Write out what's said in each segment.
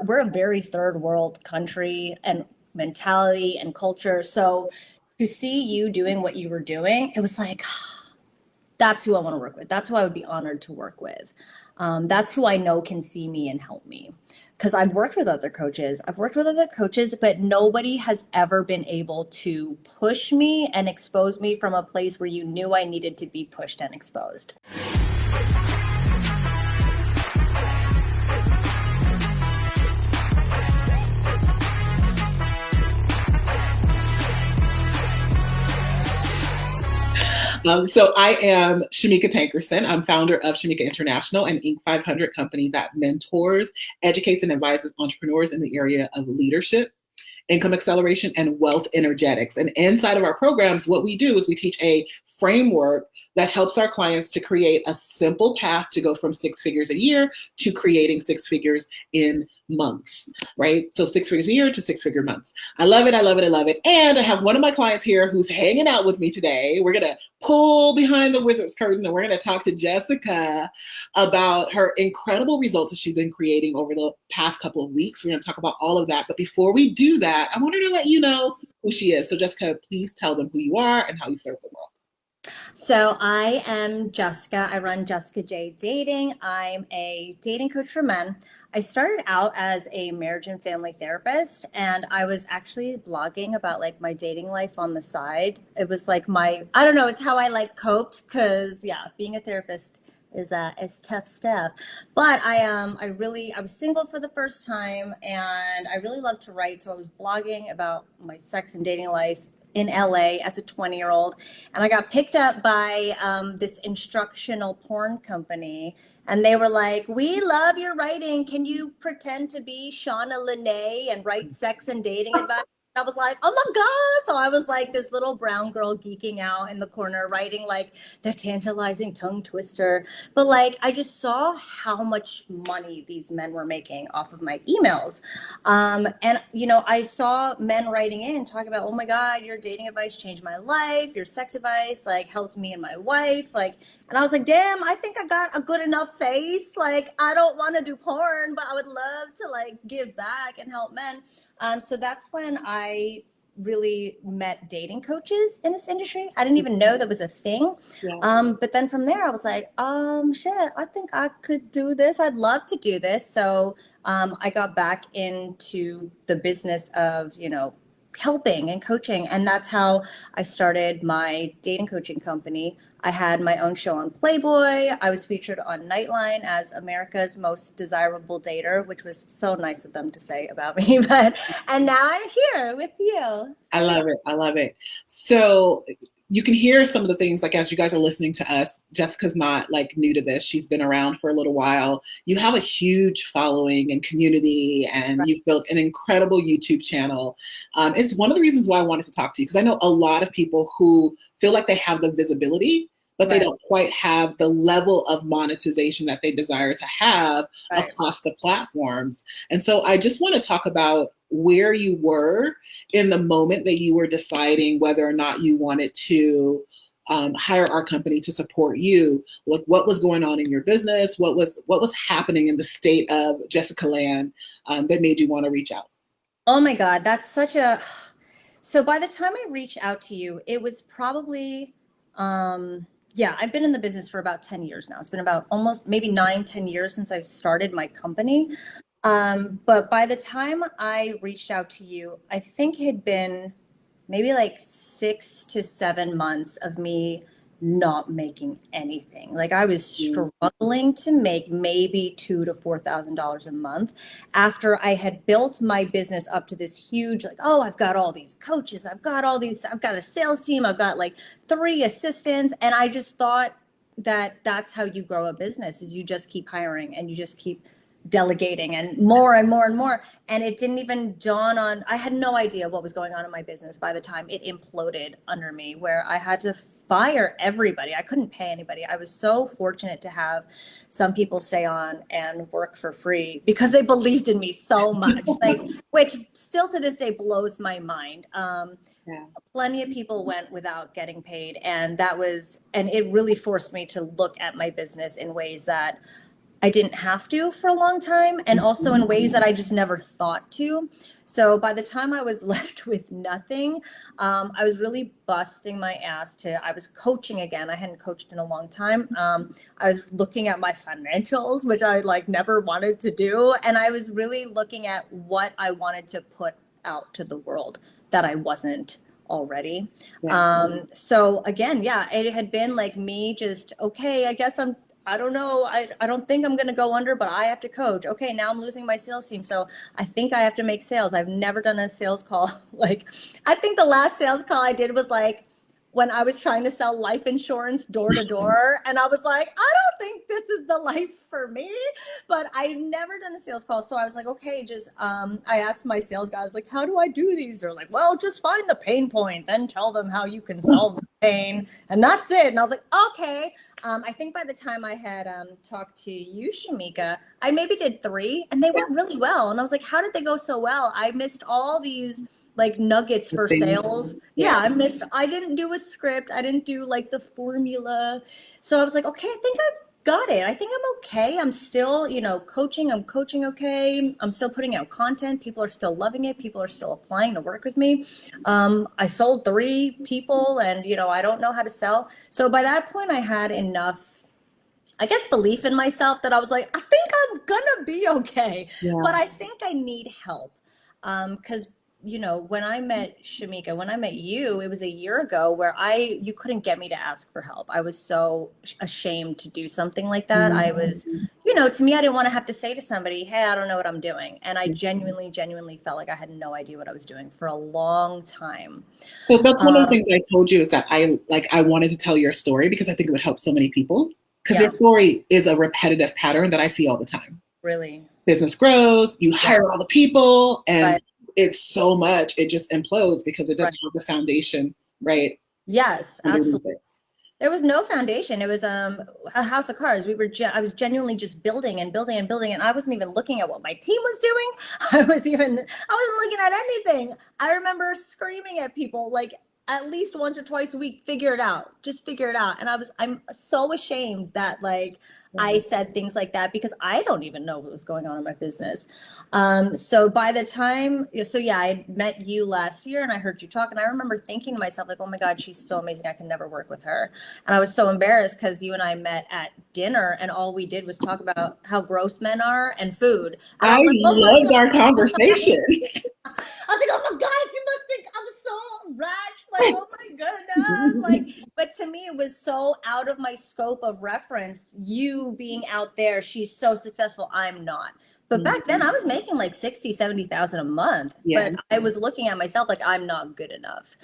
we're a very third world country and mentality and culture. So to see you doing what you were doing, it was like, that's who I want to work with. That's who I would be honored to work with. That's who I know can see me and help me. Because I've worked with other coaches. I've worked with other coaches, but nobody has ever been able to push me and expose me from a place where you knew I needed to be pushed and exposed. So I am Shameca Tankerson. I'm founder of Shameca International, an Inc. 500 company that mentors, educates, and advises entrepreneurs in the area of leadership, income acceleration, and wealth energetics. And inside of our programs, what we do is we teach a framework that helps our clients to create a simple path to go from 6 figures a year to creating 6 figures in months, right? So 6 figures a year to 6-figure months. I love it. I love it. I love it. And I have one of my clients here who's hanging out with me today. We're going to pull behind the wizard's curtain and we're going to talk to Jessica about her incredible results that she's been creating over the past couple of weeks. We're going to talk about all of that. But before we do that, I wanted to let you know who she is. So Jessica, please tell them who you are and how you serve the world. So I am Jessica. I run Jessica J Dating. I'm a dating coach for men. I started out as a marriage and family therapist, and I was actually blogging about like my dating life on the side. It was like I don't know, it's how I like coped, because yeah, being a therapist is tough stuff. But I was single for the first time, and I really loved to write. So I was blogging about my sex and dating life in LA as a 20-year-old. And I got picked up by this instructional porn company. And they were like, we love your writing. Can you pretend to be Shauna Lene and write sex and dating advice? I was like, oh my God. So I was like this little brown girl geeking out in the corner, writing like the tantalizing tongue twister. But like, I just saw how much money these men were making off of my emails. And, I saw men writing in talking about, oh my God, your dating advice changed my life. Your sex advice like helped me and my wife. And I was like, damn, I think I got a good enough face. Like, I don't want to do porn, but I would love to like give back and help men. So that's when I really met dating coaches in this industry. I didn't even know that was a thing. Yeah. But then from there, I was like, shit, I think I could do this. I'd love to do this. So I got back into the business of, helping and coaching. And that's how I started my dating coaching company. I had my own show on Playboy. I was featured on Nightline as America's most desirable dater, which was so nice of them to say about me. And now I'm here with you. I love it. I love it. So you can hear some of the things, like as you guys are listening to us, Jessica's not like new to this. She's been around for a little while. You have a huge following and community, and right. You've built an incredible YouTube channel. It's one of the reasons why I wanted to talk to you, because I know a lot of people who feel like they have the visibility, but right. They don't quite have the level of monetization that they desire to have right. Across the platforms. And so I just want to talk about where you were in the moment that you were deciding whether or not you wanted to hire our company to support you. Like, what was going on in your business? What was happening in the state of Jessica Land that made you want to reach out? Oh my God, that's so by the time I reached out to you, it was probably, I've been in the business for about 10 years now. It's been about almost maybe 9-10 years since I've started my company. But by the time I reached out to you, I think it had been maybe like 6 to 7 months of me not making anything. Like, I was struggling to make maybe $2,000 to $4,000 a month after I had built my business up to this huge, like, oh, I've got all these coaches. I've got a sales team. I've got like 3 assistants. And I just thought that that's how you grow a business, is you just keep hiring and you just keep delegating and more and more and more. And it didn't even dawn on, I had no idea what was going on in my business by the time it imploded under me, where I had to fire everybody. I couldn't pay anybody. I was so fortunate to have some people stay on and work for free because they believed in me so much, which still to this day blows my mind. Plenty of people went without getting paid. And it really forced me to look at my business in ways that I didn't have to for a long time, and also in ways that I just never thought to. So by the time I was left with nothing, I was really busting my ass I was coaching again. I hadn't coached in a long time. I was looking at my financials, which I like never wanted to do. And I was really looking at what I wanted to put out to the world that I wasn't already. Yeah. So again, yeah, it had been like me just, okay, I don't know. I don't think I'm going to go under, but I have to coach. Okay, now I'm losing my sales team. So I think I have to make sales. I've never done a sales call. Like, I think the last sales call I did was like when I was trying to sell life insurance door to door. And I was like, I don't think this is the life for me. But I've never done a sales call. So I was like, okay, I asked my sales guy, I was like, how do I do these? They're like, well, just find the pain point, then tell them how you can solve the pain. And that's it. And I was like, okay. I think by the time I had talked to you, Shameca, I maybe did 3 and they went really well. And I was like, how did they go so well? I missed all these like nuggets for sales. Yeah, I didn't do a script. I didn't do like the formula. So I was like, okay, I think I've got it. I think I'm okay. I'm still, coaching. I'm coaching okay. I'm still putting out content. People are still loving it. People are still applying to work with me. I sold 3 people and, I don't know how to sell. So by that point, I had enough, I guess, belief in myself that I was like, I think I'm gonna be okay. Yeah. But I think I need help. Because when I met Shameca, when I met you, it was a year ago where you couldn't get me to ask for help. I was so ashamed to do something like that. I was, to me, I didn't want to have to say to somebody, hey, I don't know what I'm doing. And I genuinely felt like I had no idea what I was doing for a long time. So that's one of the things I told you is that I wanted to tell your story because I think it would help so many people. Because your story is a repetitive pattern that I see all the time. Really? Business grows, you hire all the people, and it's so much, it just implodes because it doesn't have the foundation, right? Yes, absolutely. There was no foundation. It was a house of cards. I was genuinely just building and building and building, and I wasn't even looking at what my team was doing. I wasn't looking at anything. I remember screaming at people like at least once or twice a week, figure it out, just figure it out. And I'm so ashamed that I said things like that because I don't even know what was going on in my business. So by the time, I met you last year and I heard you talk and I remember thinking to myself like, oh my God, she's so amazing. I can never work with her. And I was so embarrassed because you and I met at dinner and all we did was talk about how gross men are and food. And I loved our conversation. I was like, oh my gosh, you must think I'm so rash. Like, oh my goodness. But to me, it was so out of my scope of reference. You being out there, she's so successful. I'm not. But back then I was making like 60, 70,000 a month. Yeah. But I was looking at myself like I'm not good enough.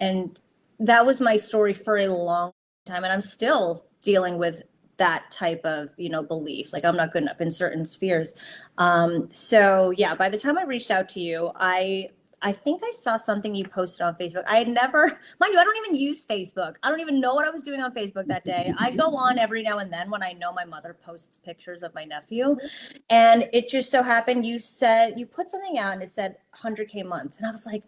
And that was my story for a long time. And I'm still dealing with that type of, belief, like I'm not good enough in certain spheres. So yeah, by the time I reached out to you, I think I saw something you posted on Facebook. I had never, mind you, I don't even use Facebook. I don't even know what I was doing on Facebook that day. I go on every now and then when I know my mother posts pictures of my nephew. And it just so happened you put something out and it said 100K months. And I was like,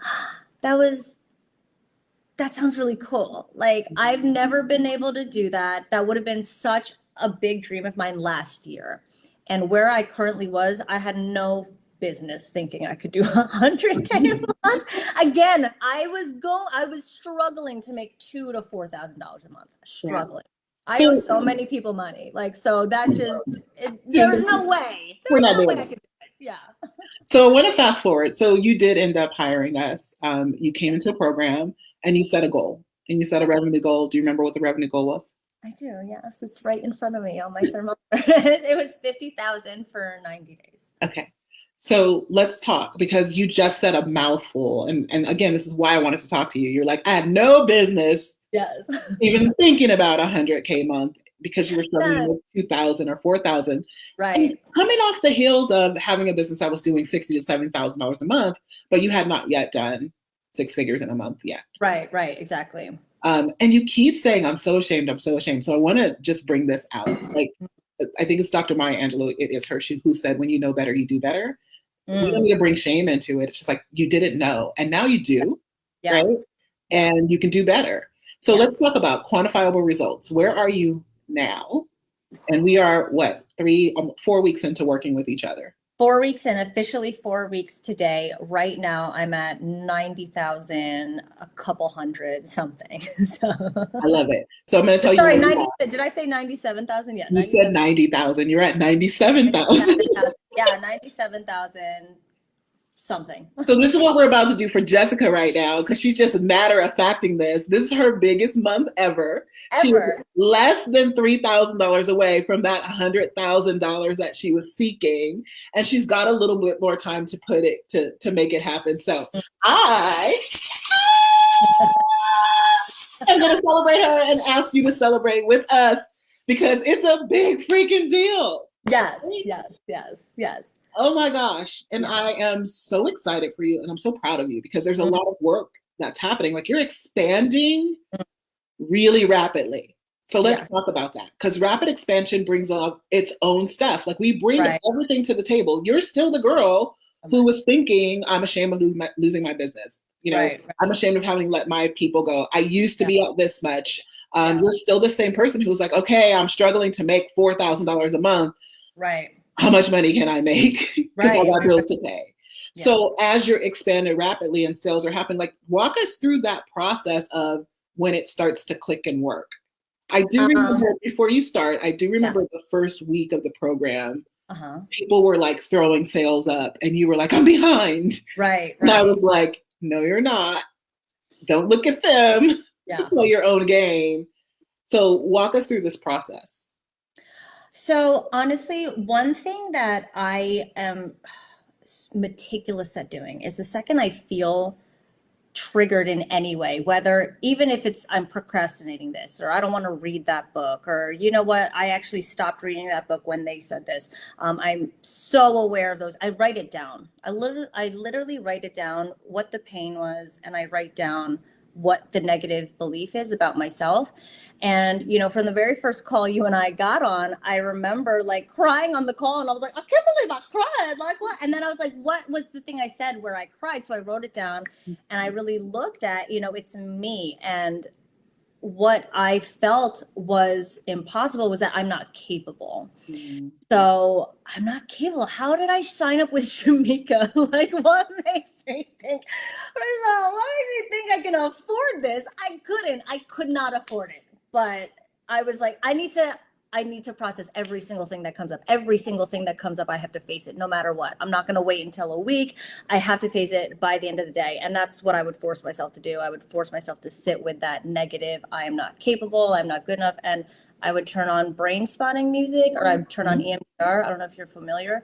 that sounds really cool. Like I've never been able to do that. That would have been such a big dream of mine last year. And where I currently was, I had no business thinking I could do 100K months. Again, I was struggling to make $2,000 to $4,000 a month. Struggling. Yeah. I owe so many people money. So that there was no way. There was no way I could do it. Yeah. So I want to fast forward. So you did end up hiring us. You came into a program and you set a goal. And you set a revenue goal. Do you remember what the revenue goal was? I do, yes. It's right in front of me on my thermometer. It was 50,000 for 90 days. Okay. So let's talk because you just said a mouthful. And again, this is why I wanted to talk to you. You're like, I had no business even thinking about 100K a month because you were struggling with 2,000 or 4,000. Right. And coming off the heels of having a business that was doing $60,000 to $70,000 a month, but you had not yet done 6 figures in a month yet. Right, exactly. And you keep saying, I'm so ashamed. So I want to just bring this out. Like, I think it's Dr. Maya Angelou. It is her who said, when you know better, you do better. We don't need to bring shame into it. It's just like, you didn't know. And now you do, right? And you can do better. So let's talk about quantifiable results. Where are you now? And we are what, 4 weeks into working with each other. 4 weeks and officially 4 weeks today. Right now, I'm at 90,000, a couple hundred something. So, I love it. So I'm going to tell you. sorry, 90. Did I say 97,000? Yeah, You said 90,000. You're at 97,000. Yeah, 97,000 something. So this is what we're about to do for Jessica right now, because she's just matter-of-facting this. This is her biggest month ever. She was less than $3,000 away from that $100,000 that she was seeking, and she's got a little bit more time to put it to make it happen. So I am going to celebrate her and ask you to celebrate with us, because it's a big freaking deal. Yes, yes, yes, yes. Oh my gosh. And I am so excited for you, and I'm so proud of you, because there's a lot of work that's happening. Like, you're expanding really rapidly. So let's talk about that, because rapid expansion brings on its own stuff. Like, we bring everything to the table. You're still the girl who was thinking, I'm ashamed of losing my business. You know, I'm ashamed of having let my people go. I used to be out this much. You're still the same person who's like, okay, I'm struggling to make $4,000 a month. Right. How much money can I make? Because I got bills to pay. Yeah. So as you're expanding rapidly and sales are happening, like, walk us through that process of when it starts to click and work. I do remember, before you start, I do remember the first week of the program, people were like throwing sales up, and you were like, I'm behind. Right. And I was like, no, you're not. Don't look at them. Play your own game. So walk us through this process. So honestly, one thing that I am meticulous at doing is, the second I feel triggered in any way, whether even if it's I'm procrastinating this, or I don't want to read that book, or you know what, I actually stopped reading that book when they said this. I'm so aware of those. I write it down. I literally write it down, what the pain was, and I write down what the negative belief is about myself. And, you know, from the very first call you and I got on, I remember like crying on the call, and I was like, I can't believe I cried. Like, what? And then I was like, what was the thing I said where I cried? So I wrote it down, and I really looked at, you know, it's me. And what I felt was impossible was that I'm not capable. So I'm not capable. How did I sign up with Shameca? Like, what makes me think, first of all, what makes me think I can afford this? I could not afford it. But I was like, I need to process every single thing that comes up. Every single thing that comes up, I have to face it no matter what. I'm not going to wait until a week. I have to face it by the end of the day. And that's what I would force myself to do. I would force myself to sit with that negative, I am not capable, I'm not good enough. And I would turn on brain spotting music, or I would turn on EMDR. I don't know if you're familiar.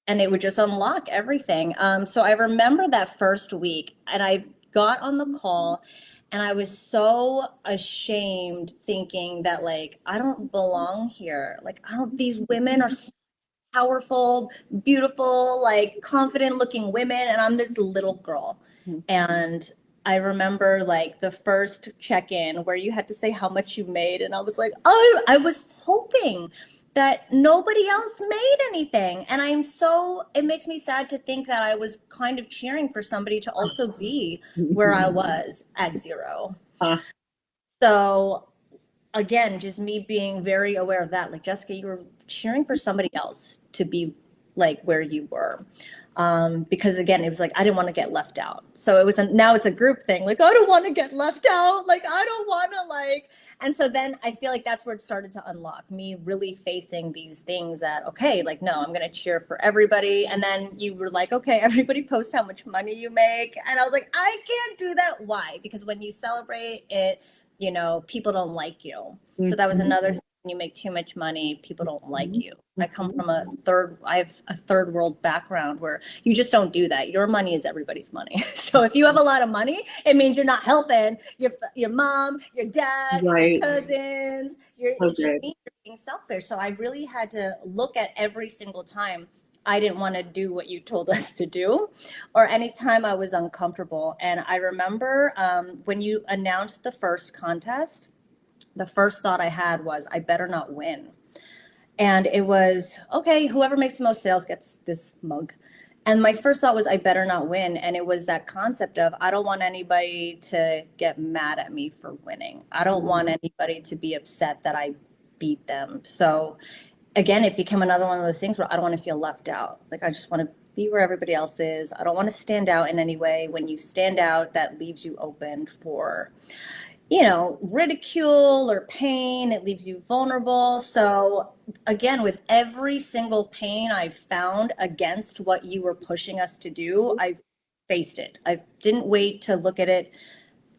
And it would just unlock everything. So I remember that first week, and I got on the call, and I was so ashamed, thinking that, like, I don't belong here. Like, these women are so powerful, beautiful, like confident looking women, and I'm this little girl. And I remember like the first check-in where you had to say how much you made, and I was like, oh, I was hoping that nobody else made anything. And it makes me sad to think that I was kind of cheering for somebody to also be where I was at zero. So again, just me being very aware of that. Like, Jessica, you were cheering for somebody else to be like where you were. Because again, it was like, I didn't want to get left out. So it was now it's a group thing. Like, I don't want to get left out. Like, I don't want to and so then I feel like that's where it started to unlock me really facing these things that, okay, like, no, I'm going to cheer for everybody. And then you were like, okay, everybody post how much money you make. And I was like, I can't do that. Why? Because when you celebrate it, you know, people don't like you. So that was another thing. You make too much money, people don't like you. I come from I have a third world background where you just don't do that. Your money is everybody's money. So if you have a lot of money, it means you're not helping your mom, your dad, your cousins. It's just you're being selfish. So I really had to look at every single time I didn't want to do what you told us to do, or anytime I was uncomfortable. And I remember when you announced the first contest, the first thought I had was, I better not win. And it was, okay, whoever makes the most sales gets this mug. And my first thought was, I better not win. And it was that concept of, I don't want anybody to get mad at me for winning. I don't want anybody to be upset that I beat them. So again, it became another one of those things where I don't want to feel left out. Like I just want to be where everybody else is. I don't want to stand out in any way. When you stand out, that leaves you open for, ridicule or pain. It leaves you vulnerable. So again, with every single pain I found against what you were pushing us to do, I faced it. I didn't wait to look at it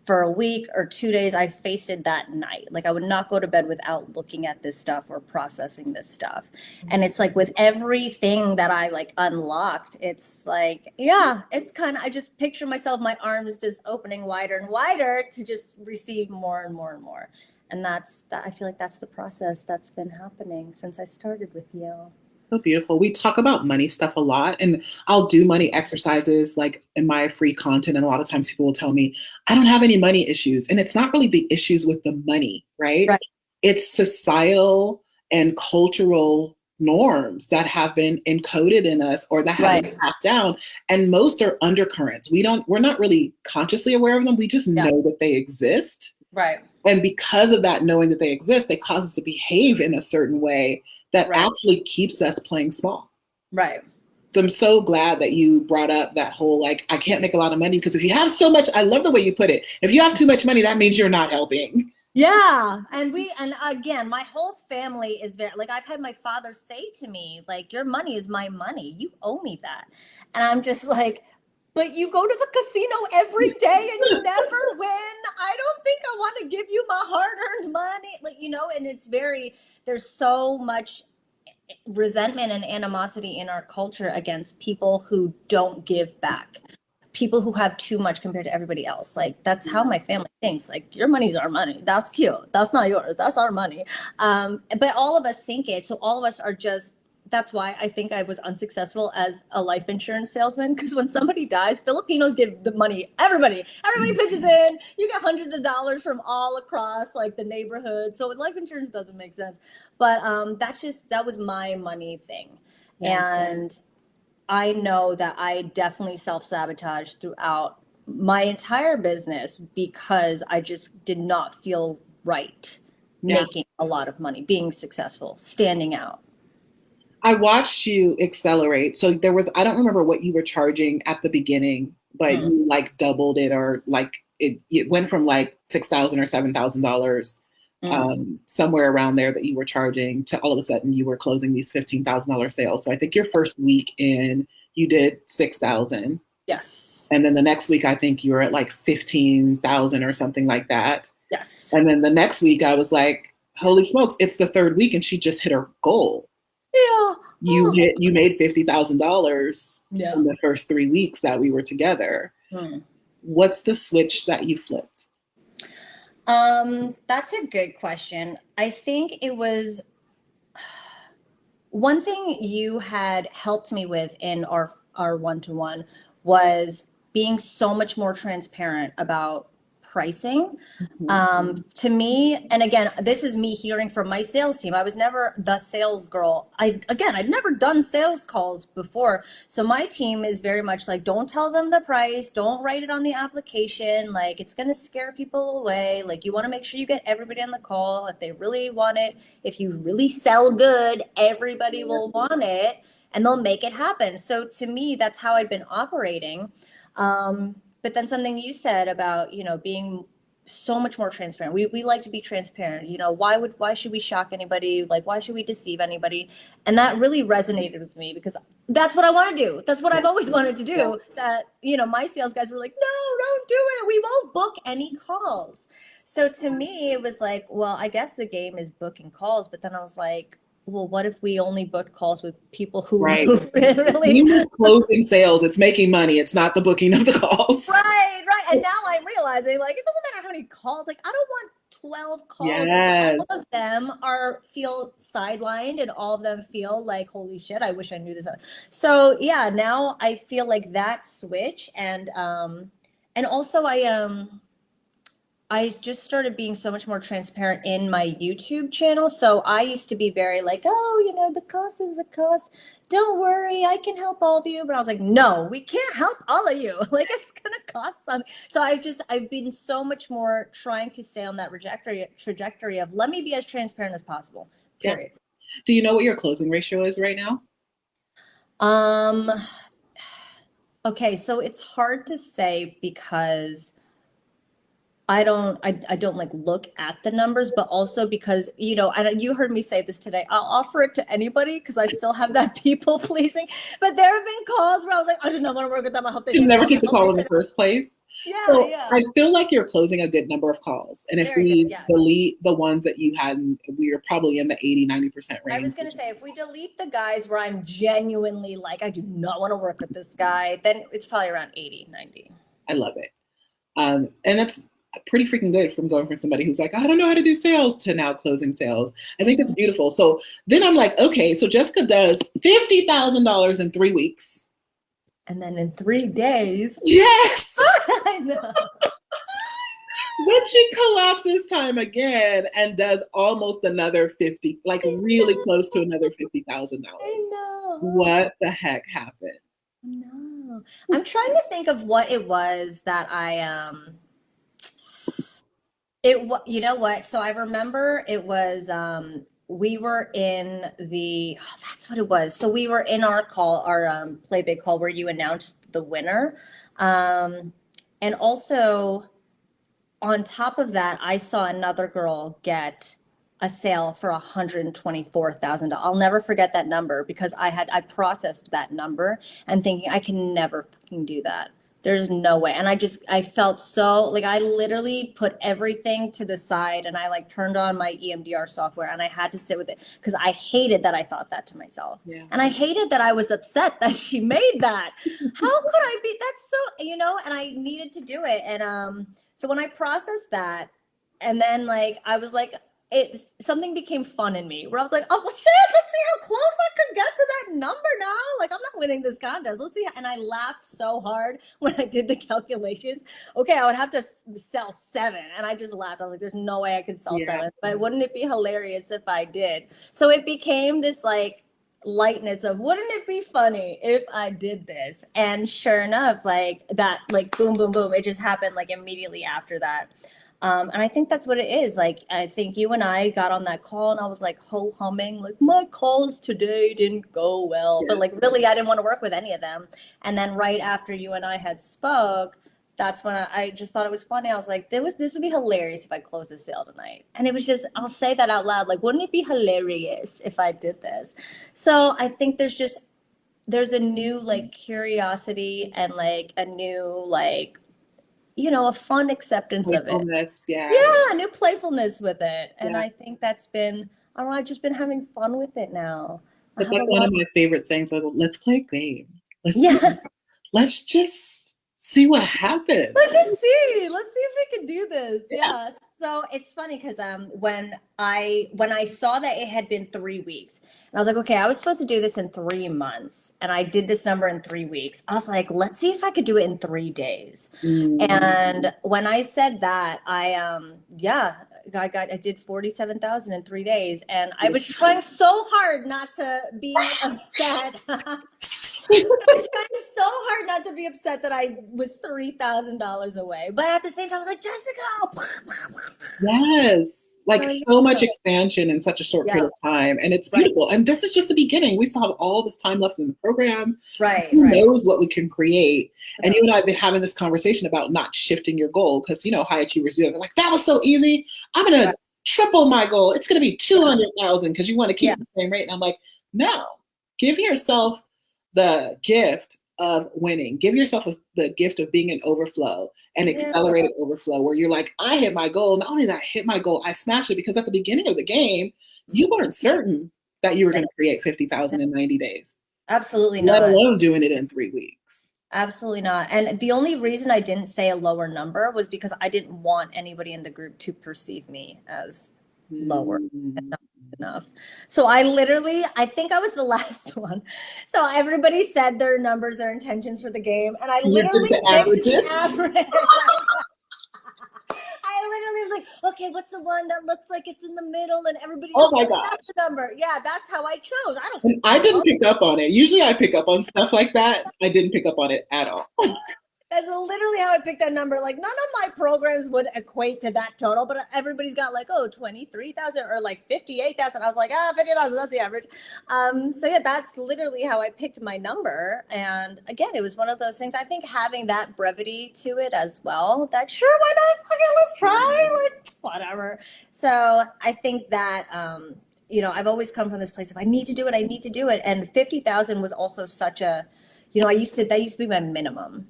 for a week or 2 days. I faced it that night. Like I would not go to bed without looking at this stuff or processing this stuff. And it's like with everything that I like unlocked, it's like, yeah, it's kind of, I just picture myself, my arms just opening wider and wider to just receive more and more and more. And that's that. I feel like that's the process that's been happening since I started with you. So beautiful. We talk about money stuff a lot, and I'll do money exercises like in my free content. And a lot of times people will tell me, I don't have any money issues. And it's not really the issues with the money, right? Right. It's societal and cultural norms that have been encoded in us or that have been passed down. And most are undercurrents. We're not really consciously aware of them. We just know that they exist. Right. And because of that, knowing that they exist, they cause us to behave in a certain way that actually keeps us playing small. Right. So I'm so glad that you brought up that whole, like, I can't make a lot of money because if you have so much, I love the way you put it. If you have too much money, that means you're not helping. Yeah. And again, my whole family is very, like, I've had my father say to me, like, your money is my money. You owe me that. And I'm just like, but you go to the casino every day and you never win. I don't think I want to give you my hard-earned money. Like, and it's there's so much resentment and animosity in our culture against people who don't give back. People who have too much compared to everybody else. Like, that's how my family thinks. Like, your money's our money. That's cute. That's not yours. That's our money. But all of us think it. So all of us are just, that's why I think I was unsuccessful as a life insurance salesman, because when somebody dies, Filipinos give the money. Everybody pitches in. You get hundreds of dollars from all across like the neighborhood. So life insurance doesn't make sense. But that was my money thing. Yeah. And I know that I definitely self-sabotaged throughout my entire business because I just did not feel right making a lot of money, being successful, standing out. I watched you accelerate. So I don't remember what you were charging at the beginning, but you like doubled it, or like it went from like $6,000 or $7,000, somewhere around there that you were charging, to all of a sudden you were closing these $15,000 sales. So I think your first week in, you did 6,000. Yes. And then the next week, I think you were at like 15,000 or something like that. Yes. And then the next week I was like, holy smokes, it's the third week and she just hit her goal. Yeah. You made $50,000 in the first 3 weeks that we were together. What's the switch that you flipped? That's a good question. I think it was one thing you had helped me with in our one-to-one was being so much more transparent about pricing. To me, and again, this is me hearing from my sales team. I was never the sales girl. I'd never done sales calls before. So my team is very much like, don't tell them the price. Don't write it on the application. Like, it's going to scare people away. Like, you want to make sure you get everybody on the call. If they really want it, if you really sell good, everybody will want it and they'll make it happen. So to me, that's how I'd been operating. But then something you said about, being so much more transparent. We like to be transparent. Why should we shock anybody? Like, why should we deceive anybody? And that really resonated with me because that's what I want to do. That's what I've always wanted to do. That, my sales guys were like, no, don't do it. We won't book any calls. So to me, it was like, well, I guess the game is booking calls. But then I was like, well, what if we only booked calls with people who really you closing sales? It's making money. It's not the booking of the calls. Right. And now I'm realizing, like, it doesn't matter how many calls. Like, I don't want 12 calls. Yes. All of them feel sidelined, and all of them feel like, holy shit, I wish I knew this. So yeah, now I feel like that switch, and also I just started being so much more transparent in my YouTube channel. So I used to be very like, oh, the cost is the cost. Don't worry, I can help all of you. But I was like, no, we can't help all of you. Like, it's going to cost something. So I've been so much more trying to stay on that trajectory of let me be as transparent as possible, period. Yeah. Do you know what your closing ratio is right now? Okay, so it's hard to say because I don't like look at the numbers, but also because, you heard me say this today, I'll offer it to anybody because I still have that people pleasing. But there have been calls where I was like, I do not want to work with them. I hope they You never took the call in the first place. Yeah, so yeah. I feel like you're closing a good number of calls. And if Very we good, yeah. delete the ones that you hadn't, we're probably in the 80-90% range. I was going to say, if we delete the guys where I'm genuinely like, I do not want to work with this guy, then it's probably around 80-90. I love it. And that's pretty freaking good from going from somebody who's like, I don't know how to do sales to now closing sales. I think it's beautiful. So then I'm like, okay, so Jessica does $50,000 in 3 weeks. And then in 3 days. Yes. I know. Then she collapses time again and does almost another 50, like really close to another $50,000. I know. What the heck happened? No. I'm trying to think of what it was that you know what? So I remember it was, we were in that's what it was. So we were in our call, our Play Big call where you announced the winner. And also on top of that, I saw another girl get a sale for $124,000. I'll never forget that number because I processed that number and thinking I can never fucking do that. There's no way. And I felt so like I literally put everything to the side and I like turned on my EMDR software and I had to sit with it because I hated that I thought that to myself. Yeah. And I hated that I was upset that she made that. How could I be? That's so, and I needed to do it. And so when I processed that and then like, I was like, something became fun in me where I was like, oh, well, shit, let's see how close I could get to that number now. Like, I'm not winning this contest. Let's see. And I laughed so hard when I did the calculations. Okay, I would have to sell 7. And I just laughed. I was like, there's no way I could sell 7. But wouldn't it be hilarious if I did? So it became this like lightness of, wouldn't it be funny if I did this? And sure enough, like that, like boom, boom, boom. It just happened like immediately after that. And I think that's what it is. Like, I think you and I got on that call and I was like ho-humming, like my calls today didn't go well, but like really, I didn't want to work with any of them. And then right after you and I had spoke, that's when I just thought it was funny. I was like, this would be hilarious if I closed a sale tonight. And it was just, I'll say that out loud. Like, wouldn't it be hilarious if I did this? So I think there's a new like curiosity and like a new like, a fun acceptance of it. Yeah, new playfulness with it. And I think that's been, I've just been having fun with it now. It's like one of my favorite things. Like, let's play a game. Let's just see what happens. Let's see if we can do this. Yeah. So it's funny because when I saw that it had been 3 weeks, and I was like, okay, I was supposed to do this in 3 months, and I did this number in 3 weeks. I was like, let's see if I could do it in 3 days. And when I said that, I did 47,000 in 3 days, and I was trying so hard not to be upset. I was trying so hard not to be upset that I was $3,000 away. But at the same time, I was like, Jessica. Yes. Like so much expansion in such a short period of time. And it's beautiful. And this is just the beginning. We still have all this time left in the program. Right. Who knows what we can create? And you and I have been having this conversation about not shifting your goal because, high achievers do that. They're like, that was so easy. I'm going to triple my goal. It's going to be 200,000 because you want to keep the same rate. And I'm like, no, give yourself the gift of winning. Give yourself the gift of being an overflow and accelerated overflow where you're like, I hit my goal. Not only did I hit my goal, I smashed it because at the beginning of the game, you weren't certain that you were going to create 50,000 in 90 days. Absolutely not. Let alone doing it in 3 weeks. Absolutely not. And the only reason I didn't say a lower number was because I didn't want anybody in the group to perceive me as lower enough. So I think I was the last one. So everybody said their numbers, their intentions for the game. And I literally picked the average. I literally was like, okay, what's the one that looks like it's in the middle and everybody else that's the number. Yeah, that's how I chose. I didn't pick up on it. Usually I pick up on stuff like that. I didn't pick up on it at all. That's literally how I picked that number. Like none of my programs would equate to that total, but everybody's got like, oh, 23,000 or like 58,000. I was like, 50,000, that's the average. So yeah, that's literally how I picked my number. And again, it was one of those things. I think having that brevity to it as well, that sure, why not? Okay, let's try, like whatever. So I think that, I've always come from this place of I need to do it. And 50,000 was also such a, that used to be my minimum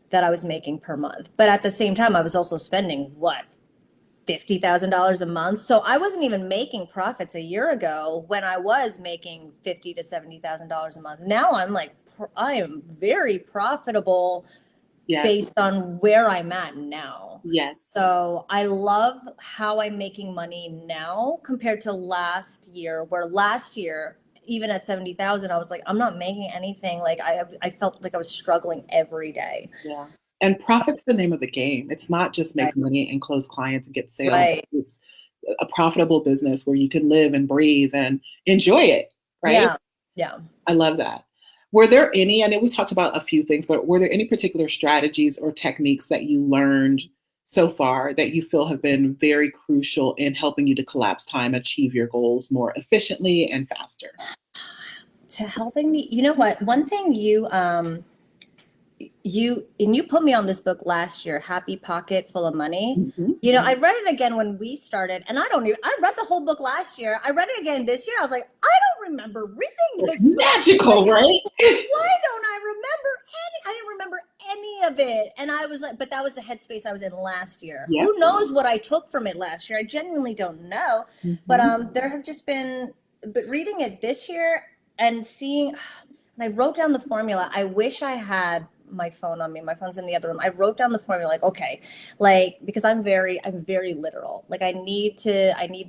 that I was making per month. But at the same time, I was also spending $50,000 a month. So I wasn't even making profits a year ago when I was making $50,000 to $70,000 a month. Now I'm like, I am very profitable. Yes. Based on where I'm at now. Yes. So I love how I'm making money now compared to last year, where last year, even at 70,000, I was like, I'm not making anything. Like I felt like I was struggling every day. Yeah. And profit's the name of the game. It's not just make money and close clients and get sales. Right. It's a profitable business where you can live and breathe and enjoy it. Right. Yeah. Yeah. I love that. Were there any, I know we talked about a few things, but were there any particular strategies or techniques that you learned so far that you feel have been very crucial in helping you to collapse time, achieve your goals more efficiently and faster? To helping me, you know what? One thing you put me on this book last year, Happy Pocket Full of Money. Mm-hmm. I read it again when we started, and I read the whole book last year. I read it again this year. I was like, I don't remember reading this. Magical, right? Why don't I remember I didn't remember any of it. And I was like, but that was the headspace I was in last year. Yep. Who knows what I took from it last year? I genuinely don't know. Mm-hmm. But there have just been, but reading it this year and seeing, and I wrote down the formula. I wish I had my phone on me. My phone's in the other room. I wrote down the formula, like, okay, like, because I'm very literal. Like I need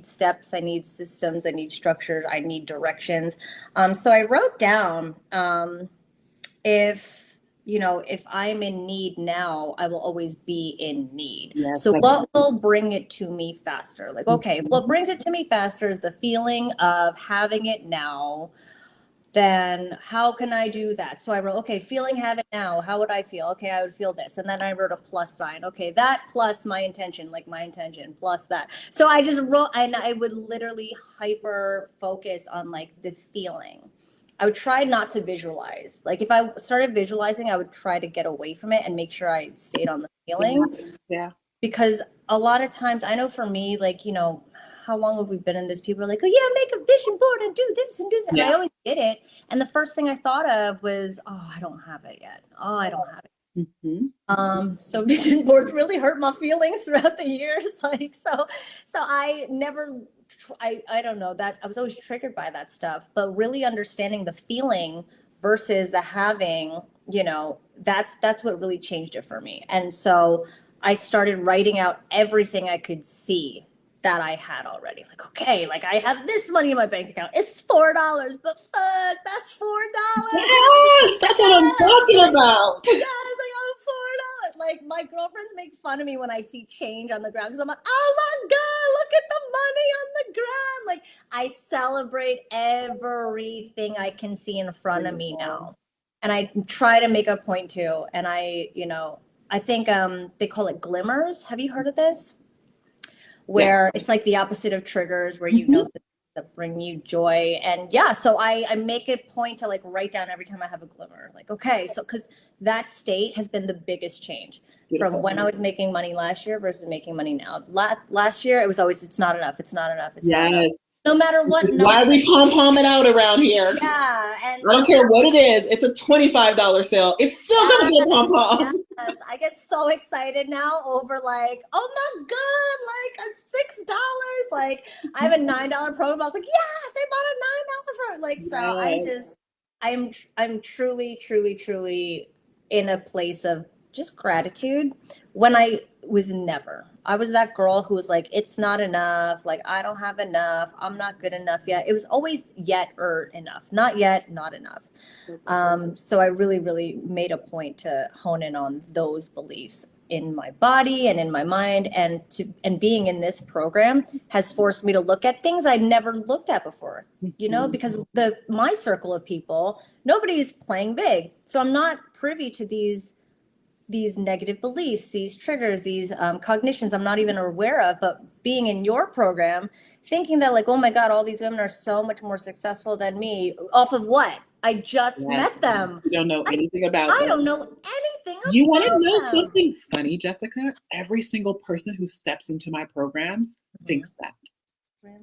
steps, I need systems, I need structures, I need directions. So I wrote down, if I'm in need now, I will always be in need. Yes, so what will bring it to me faster? Like, okay, what brings it to me faster is the feeling of having it now. Then how can I do that? So I wrote, okay, feeling have it now. How would I feel? Okay, I would feel this. And then I wrote a plus sign. Okay, that plus my intention, like my intention plus that. So I just wrote, and I would literally hyper focus on like the feeling. I would try not to visualize. Like if I started visualizing, I would try to get away from it and make sure I stayed on the feeling. Yeah. Because a lot of times, I know for me, like, how long have we been in this? People are like, oh yeah, make a vision board and do this and do that. Yeah. And I always did it. And the first thing I thought of was, oh, I don't have it yet. Oh, I don't have it. Mm-hmm. So vision boards really hurt my feelings throughout the years. Like, so I never, I don't know that I was always triggered by that stuff, but really understanding the feeling versus the having, that's what really changed it for me. And so I started writing out everything I could see that I had already. Like, okay, like I have this money in my bank account. It's $4, but fuck, that's $4. Yes, that's what I'm talking about. Yes, like $4. Like my girlfriends make fun of me when I see change on the ground because I'm like, oh my God, look at the money on the ground. Like I celebrate everything I can see in front of me now. And I try to make a point to, and I think they call it glimmers. Have you heard of this? Where it's like the opposite of triggers, where that bring you joy. And so I make a point to like write down every time I have a glimmer. Like, okay, so because that state has been the biggest change from when I was making money last year versus making money now. Last year it was always it's not enough, it's not enough, it's not enough. No matter what. Why we pom it out around here. Yeah. And I don't care what it is. It's a $25 sale. It's still going to be a pom-pom. Yes. I get so excited now over like, oh my God, like $6. Like I have a $9 program. I was like, yes, I bought a $9 program. Like, so I'm truly, truly, truly in a place of just gratitude when I was that girl who was like, it's not enough. Like, I don't have enough. I'm not good enough yet. It was always yet or enough, not yet, not enough. So I really, really made a point to hone in on those beliefs in my body and in my mind, and being in this program has forced me to look at things I'd never looked at before, because my circle of people, nobody's playing big. So I'm not privy to these these negative beliefs, these triggers, these cognitions I'm not even aware of, but being in your program, thinking that like, oh my God, all these women are so much more successful than me. Off of what? I just Yes. met them. You don't know anything about I them. don't know anything You want to about know them. something funny, Jessica? Every single person who steps into my programs thinks that. Really?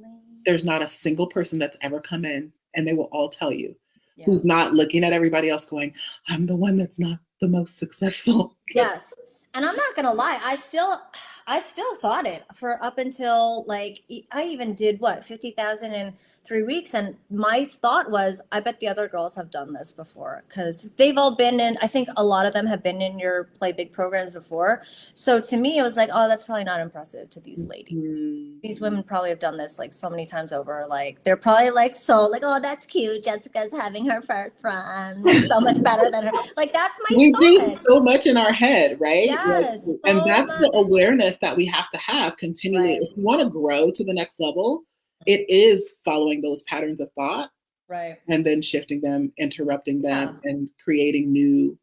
There's not a single person that's ever come in, and they will all tell you, Yeah. who's not looking at everybody else going, I'm the one that's not the most successful. Yes. And I'm not gonna lie, I still thought it for up until like I even did what 50,000 in 3 weeks, and my thought was, I bet the other girls have done this before because they've all been in. I think a lot of them have been in your Play Big programs before. So to me, it was like, oh, that's probably not impressive to these ladies. These women probably have done this like so many times over. Like they're probably like so like, oh, that's cute. Jessica's having her first run, so much better than her. Like that's my We thought. do so much in our head, right? Yes, Like, and so that's the much. awareness that we have to have continually. Right. If you want to grow to the next level, it is following those patterns of thought, Right. and then shifting them, interrupting them, Yeah. and creating new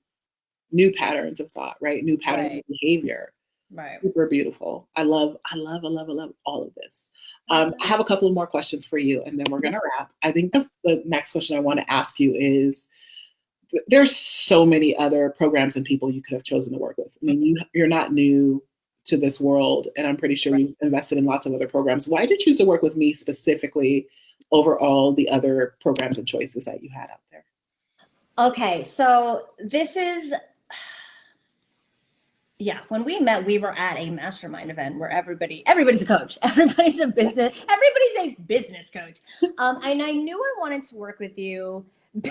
patterns of thought, right? New patterns Right. of behavior. Right. Super beautiful. I love all of this. I have a couple of more questions for you, and then we're going to wrap. I think the next question I want to ask you is, there's so many other programs and people you could have chosen to work with. I mean, you're not new to this world, and I'm pretty sure you've invested in lots of other programs. Why did you choose to work with me specifically over all the other programs and choices that you had out there? Okay, so this is, yeah, when we met, we were at a mastermind event where everybody's a coach. Everybody's a business coach. And I knew I wanted to work with you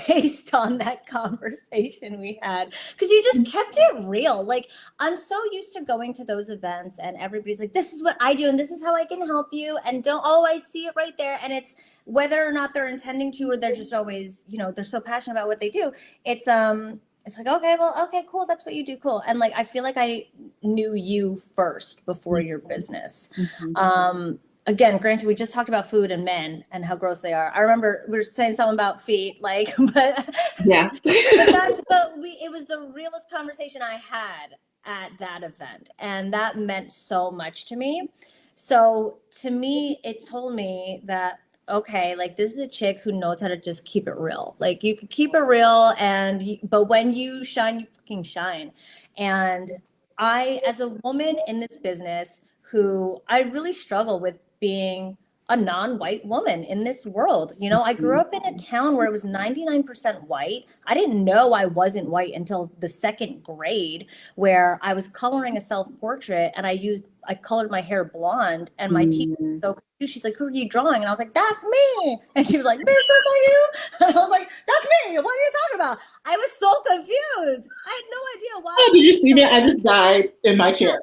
based on that conversation we had, because you just kept it real. Like, I'm so used to going to those events and everybody's like, this is what I do and this is how I can help you, and I see it right there. And it's whether or not they're intending to, or they're just always, they're so passionate about what they do. It's like, okay, cool, that's what you do, cool. And like I feel like I knew you first before your business. Again, granted, we just talked about food and men and how gross they are. I remember we were saying something about feet, like, but yeah, it was the realest conversation I had at that event, and that meant so much to me. So to me, it told me that, okay, like this is a chick who knows how to just keep it real. Like you could keep it real, but when you shine, you fucking shine. And I, as a woman in this business, who I really struggle with being a non-white woman in this world. I grew up in a town where it was 99% white. I didn't know I wasn't white until the second grade, where I was coloring a self-portrait and I colored my hair blonde, and my teacher was so confused. She's like, who are you drawing? And I was like, that's me. And she was like, bitch, that's not you. And I was like, that's me. What are you talking about? I was so confused. I had no idea why. Oh, did you see me? I just died in my chair.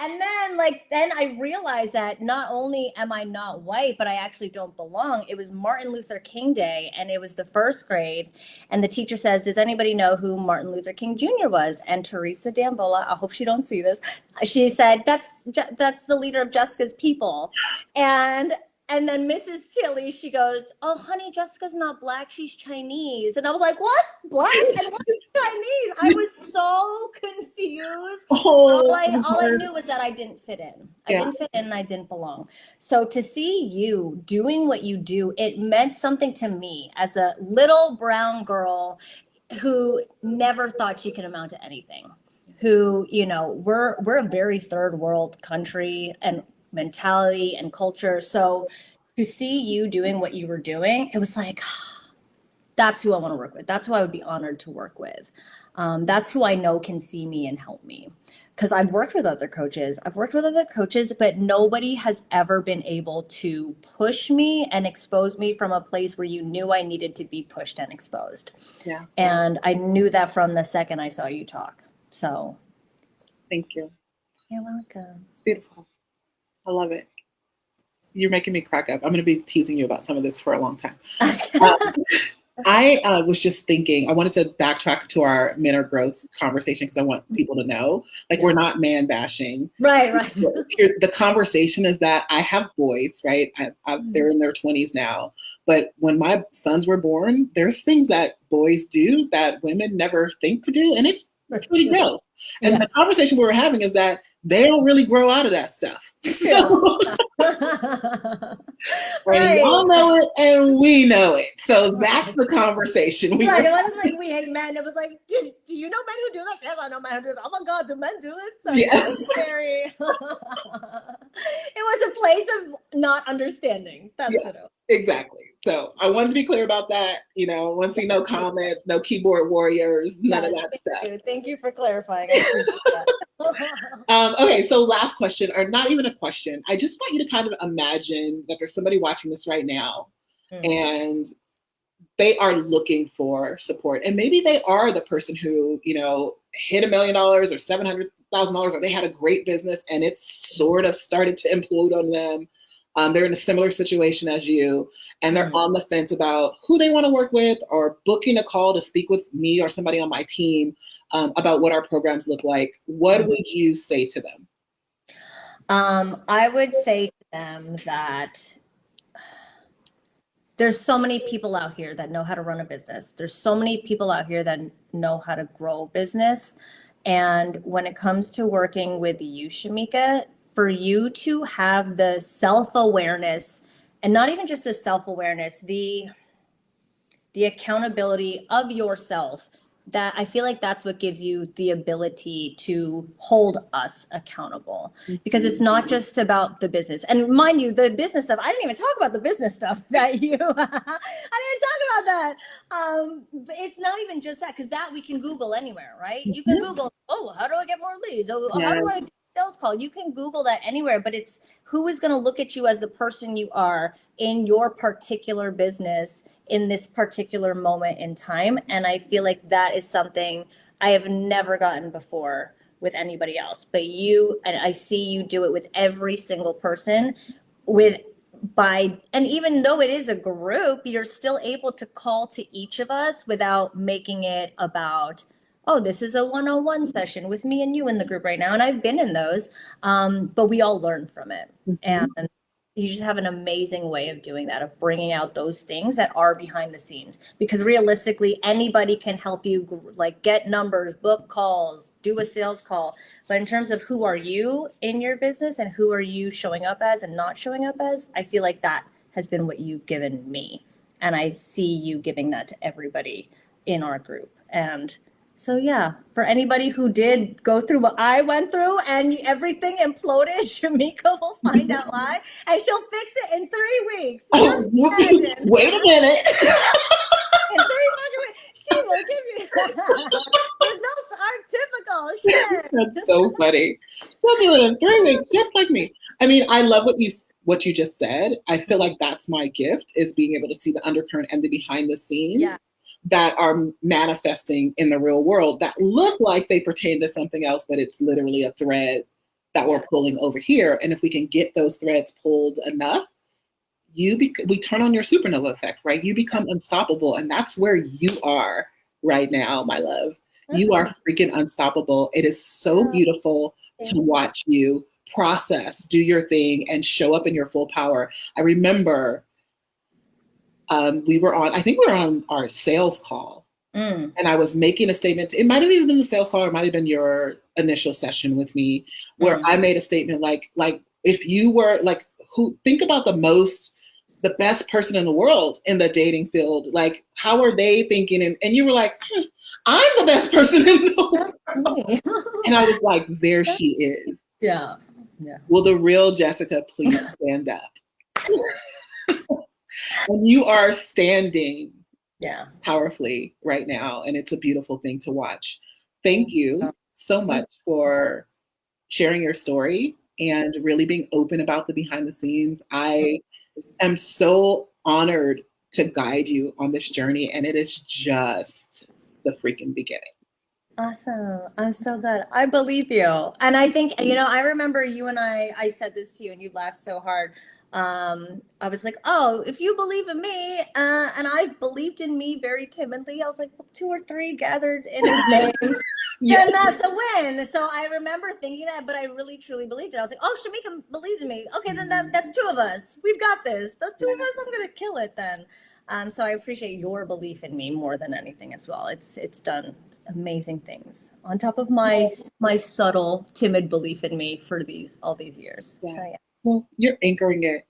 And then I realized that not only am I not white, but I actually don't belong. It was Martin Luther King Day, and it was the first grade. And the teacher says, does anybody know who Martin Luther King Jr. was? And Teresa Dambola, I hope she don't see this, she said, that's the leader of Jessica's people. And then Mrs. Tilly, she goes, oh, honey, Jessica's not Black. She's Chinese. And I was like, what? Black and what? Chinese? I was so confused. All I knew was that I didn't fit in. I didn't fit in and I didn't belong. So to see you doing what you do, it meant something to me as a little brown girl who never thought she could amount to anything. Who, we're a very third world country and mentality and culture. So to see you doing what you were doing, it was like, that's who I want to work with. That's who I would be honored to work with. That's who I know can see me and help me. Because I've worked with other coaches, but nobody has ever been able to push me and expose me from a place where you knew I needed to be pushed and exposed. Yeah. And I knew that from the second I saw you talk. So thank you. You're welcome. It's beautiful. I love it. You're making me crack up. I'm going to be teasing you about some of this for a long time. I was just thinking, I wanted to backtrack to our men are gross conversation because I want people to know, like, we're not man bashing. Right. The conversation is that I have boys, right? They're in their 20s now. But when my sons were born, there's things that boys do that women never think to do. And it's It's pretty gross. And Yeah. the conversation we were having is that they don't really grow out of that stuff. So, and y'all know it and we know it. So that's the conversation. Right. It wasn't like we hate men. It was like, do you know men who do this? Yes, I know men who do this. Oh my God, do men do this? So Yes. it's very, it was a place of not understanding. That's what it was. Exactly. So I wanted to be clear about that. You know, want to see no comments, no keyboard warriors, none of that stuff. Thank you for clarifying. I appreciate that. Okay, so last question, or not even a question. I just want you to kind of imagine that there's somebody watching this right now and they are looking for support. And maybe they are the person who, you know, hit $1 million or $700,000, or they had a great business and it's sort of started to implode on them. They're in a similar situation as you, and they're on the fence about who they want to work with, or booking a call to speak with me or somebody on my team about what our programs look like. What would you say to them? I would say to them that there's so many people out here that know how to run a business. There's so many people out here that know how to grow a business. And when it comes to working with you, Shameca, for you to have the self-awareness, and not even just the self-awareness, the accountability of yourself, that I feel like that's what gives you the ability to hold us accountable, because it's not just about the business. And mind you, the business stuff, I didn't even talk about the business stuff that you, I didn't even talk about that. It's not even just that, because that we can Google anywhere, right? You can Google, oh, how do I get more leads? Oh, how do I do a sales call? You can Google that anywhere, but it's who is going to look at you as the person you are in your particular business in this particular moment in time. And I feel like that is something I have never gotten before with anybody else, but you, and I see you do it with every single person and even though it is a group, you're still able to call to each of us without making it about, oh, this is a one-on-one session with me and you in the group right now. And I've been in those, but we all learn from it. And you just have an amazing way of doing that, of bringing out those things that are behind the scenes, because realistically anybody can help you, like, get numbers, book calls, do a sales call. But in terms of who are you in your business and who are you showing up as and not showing up as, I feel like that has been what you've given me. And I see you giving that to everybody in our group. And so, yeah, for anybody who did go through what I went through and everything imploded, Shameca will find out why, and she'll fix it in 3 weeks. Oh, wait a minute. In 3 weeks, she will give you results are typical. Shit. That's so funny. She'll do it in 3 weeks, just like me. I mean, I love what you just said. I feel like that's my gift, is being able to see the undercurrent and the behind the scenes. Yeah. That are manifesting in the real world that look like they pertain to something else, but it's literally a thread that we're pulling over here. And if we can get those threads pulled enough, we turn on your supernova effect, right? You become unstoppable. And that's where you are right now, my love. You are freaking unstoppable. It is so beautiful to watch you process, do your thing, and show up in your full power. I remember we were on our sales call, and I was making a statement. It might have even been the sales call, or it might have been your initial session with me, where I made a statement like if you were think about the best person in the world in the dating field, like how are they thinking? And you were like, I'm the best person in the world. And I was like, there she is. Yeah. Will the real Jessica please stand up? And you are standing powerfully right now, and it's a beautiful thing to watch. Thank you so much for sharing your story and really being open about the behind the scenes. I am so honored to guide you on this journey, and it is just the freaking beginning. Awesome. I'm so glad. I believe you. And I think, I remember you and I said this to you and you laughed so hard. I was like, oh, if you believe in me, and I've believed in me very timidly, I was like, well, 2 or 3 gathered in his name, then that's a win. So I remember thinking that, but I really truly believed it. I was like, oh, Shameca believes in me. Okay, then that's 2 of us. We've got this. That's 2 of us. I'm gonna kill it then. So I appreciate your belief in me more than anything as well. It's done amazing things on top of my subtle, timid belief in me for all these years. Yeah. So yeah. Well, you're anchoring it.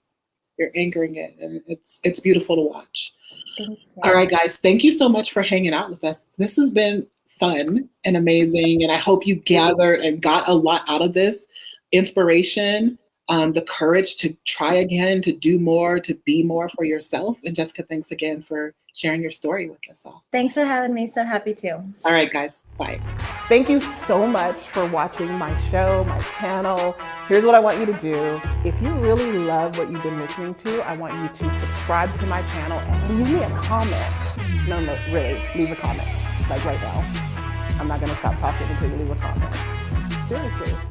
You're anchoring it, and it's beautiful to watch. Thank you. All right, guys, thank you so much for hanging out with us. This has been fun and amazing, and I hope you gathered and got a lot out of this. Inspiration, the courage to try again, to do more, to be more for yourself. And Jessica, thanks again for sharing your story with us all. Thanks for having me. So happy to. All right, guys, bye. Thank you so much for watching my show, my channel. Here's what I want you to do. If you really love what you've been listening to, I want you to subscribe to my channel and leave me a comment. No, really, leave a comment, like right now. I'm not gonna stop talking until you leave a comment. Seriously.